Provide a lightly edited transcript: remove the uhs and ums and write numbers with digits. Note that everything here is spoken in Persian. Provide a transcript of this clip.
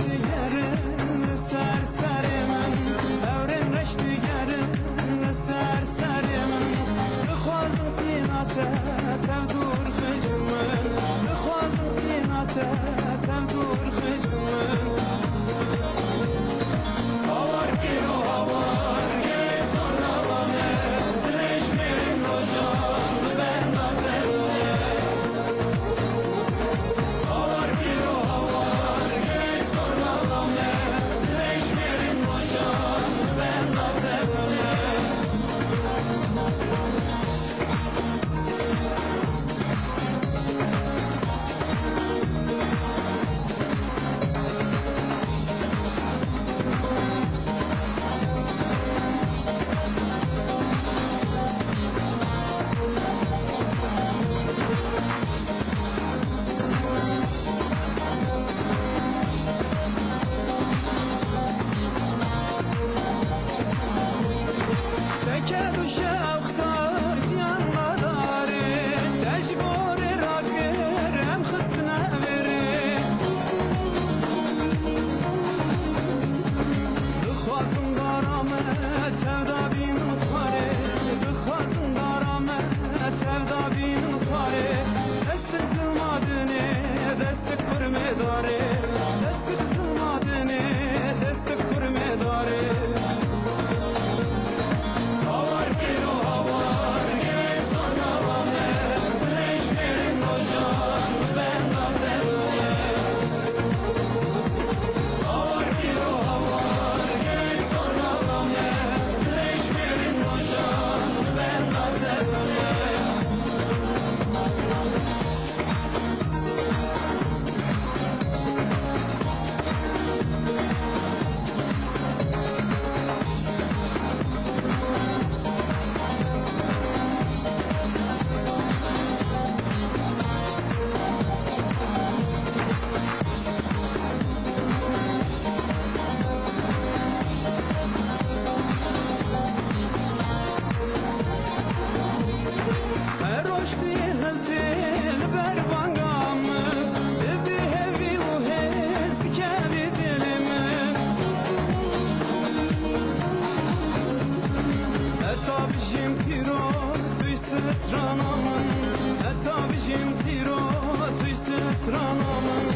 دیگرم سرسر من دورن رشت دیگرم سرسر من بخوازم قیمته تودور خجمن بخوازم قیمته تودور خجمن هاور گیرو هاور گی سرنامه دلش میرم روشان ببر نازمه هاور گیرو هاور گی سرنامه دلش میرم روشان ببر نازمه تکه دوشه اختار زیان نداره تجبور را گرم خست نبره بخوازم دارامه تفدا بین خاره بخوازم دارامه تفدا بین خاره دست زلمادنه دست کرمه داره دست زلمادنه دست کرمه داره Tranamın, etabijim piro, tüy setranamın.